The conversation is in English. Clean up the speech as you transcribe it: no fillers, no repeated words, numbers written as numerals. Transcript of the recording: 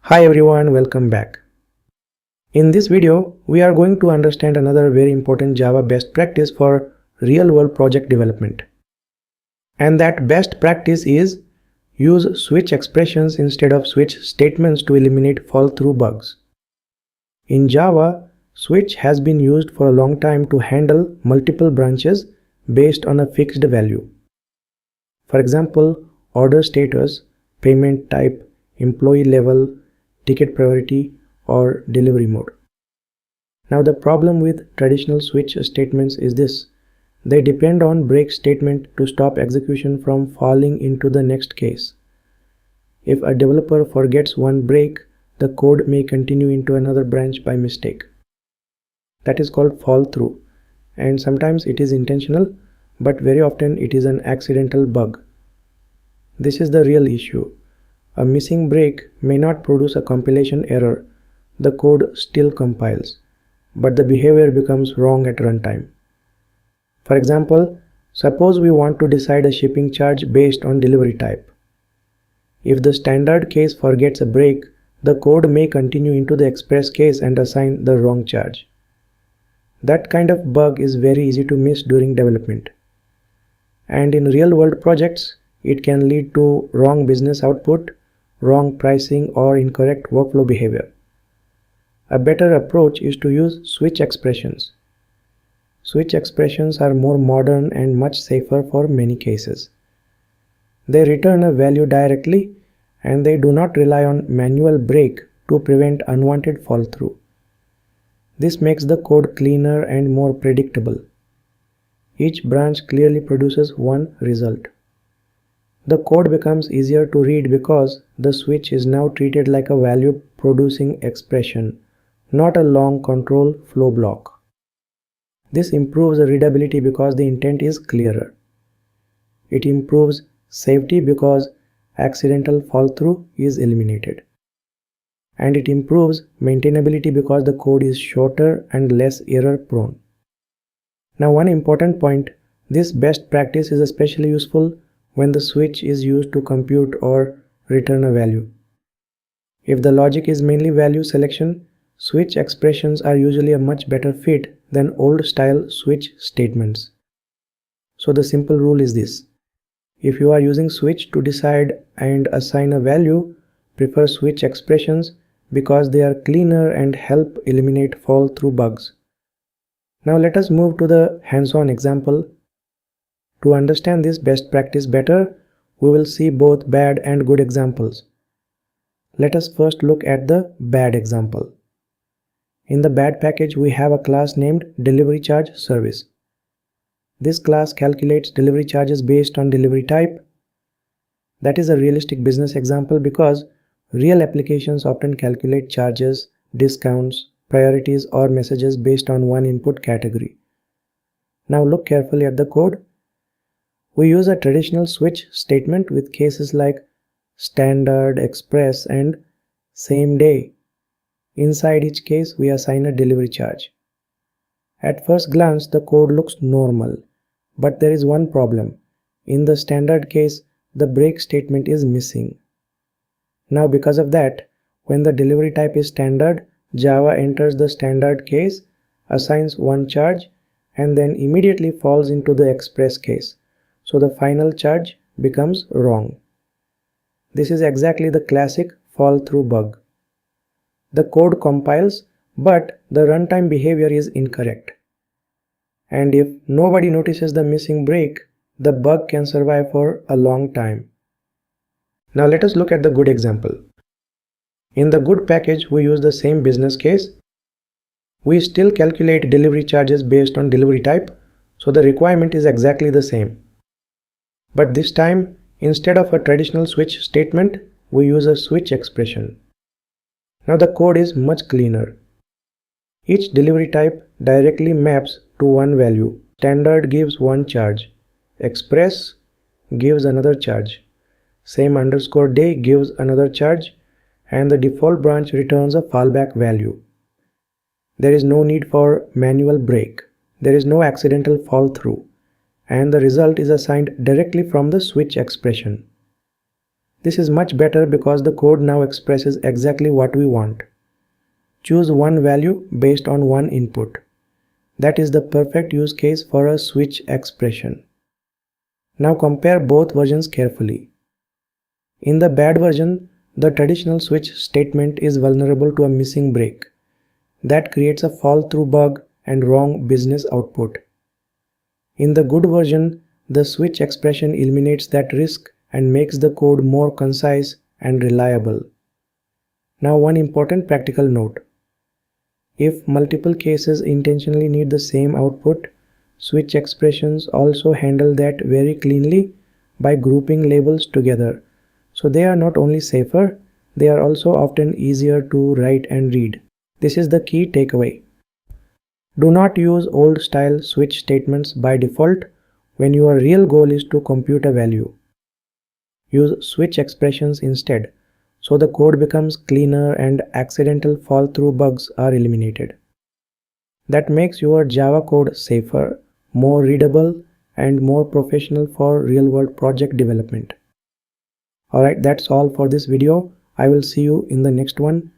Hi everyone, welcome back. In this video, we are going to understand another very important Java best practice for real-world project development. And that best practice is use switch expressions instead of switch statements to eliminate fall-through bugs. In Java, switch has been used for a long time to handle multiple branches based on a fixed value. For example, order status, payment type, employee level, ticket priority, or delivery mode. Now the problem with traditional switch statements is this. They depend on break statement to stop execution from falling into the next case. If a developer forgets one break, the code may continue into another branch by mistake. That is called fall through, and sometimes it is intentional, but very often it is an accidental bug. This is the real issue. A missing break may not produce a compilation error. The code still compiles, but the behavior becomes wrong at runtime. For example, suppose we want to decide a shipping charge based on delivery type. If the standard case forgets a break, the code may continue into the express case and assign the wrong charge. That kind of bug is very easy to miss during development. And in real-world projects, it can lead to wrong business output, wrong pricing, or incorrect workflow behavior. A better approach is to use switch expressions. Switch expressions are more modern and much safer for many cases. They return a value directly and they do not rely on manual break to prevent unwanted fall through. This makes the code cleaner and more predictable. Each branch clearly produces one result. The code becomes easier to read because the switch is now treated like a value producing expression, not a long control flow block. This improves the readability because the intent is clearer. It improves safety because accidental fall through is eliminated. And it improves maintainability because the code is shorter and less error prone. Now one important point, this best practice is especially useful when the switch is used to compute or return a value. If the logic is mainly value selection, switch expressions are usually a much better fit than old-style switch statements. So the simple rule is this. If you are using switch to decide and assign a value, prefer switch expressions because they are cleaner and help eliminate fall-through bugs. Now let us move to the hands-on example. To understand this best practice better, we will see both bad and good examples. Let us first look at the bad example. In the bad package, we have a class named delivery charge service. This class calculates delivery charges based on delivery type. That is a realistic business example because real applications often calculate charges, discounts, priorities, or messages based on one input category. Now look carefully at the code. We use a traditional switch statement with cases like standard, express, and same day. Inside each case, we assign a delivery charge. At first glance, the code looks normal, but there is one problem. In the standard case, the break statement is missing. Now because of that, when the delivery type is standard, Java enters the standard case, assigns one charge, and then immediately falls into the express case. So the final charge becomes wrong. This is exactly the classic fall-through bug. The code compiles, but the runtime behavior is incorrect. And if nobody notices the missing break, the bug can survive for a long time. Now let us look at the good example. In the good package, we use the same business case. We still calculate delivery charges based on delivery type, so the requirement is exactly the same. But this time, instead of a traditional switch statement, we use a switch expression. Now the code is much cleaner. Each delivery type directly maps to one value. Standard gives one charge. Express gives another charge. Same underscore day gives another charge. And the default branch returns a fallback value. There is no need for manual break. There is no accidental fall through. And the result is assigned directly from the switch expression. This is much better because the code now expresses exactly what we want. Choose one value based on one input. That is the perfect use case for a switch expression. Now compare both versions carefully. In the bad version, the traditional switch statement is vulnerable to a missing break. That creates a fall-through bug and wrong business output. In the good version, the switch expression eliminates that risk and makes the code more concise and reliable. Now, one important practical note. If multiple cases intentionally need the same output, switch expressions also handle that very cleanly by grouping labels together. So they are not only safer, they are also often easier to write and read. This is the key takeaway. Do not use old-style switch statements by default when your real goal is to compute a value. Use switch expressions instead, so the code becomes cleaner and accidental fall-through bugs are eliminated. That makes your Java code safer, more readable, and more professional for real-world project development. Alright, that's all for this video. I will see you in the next one.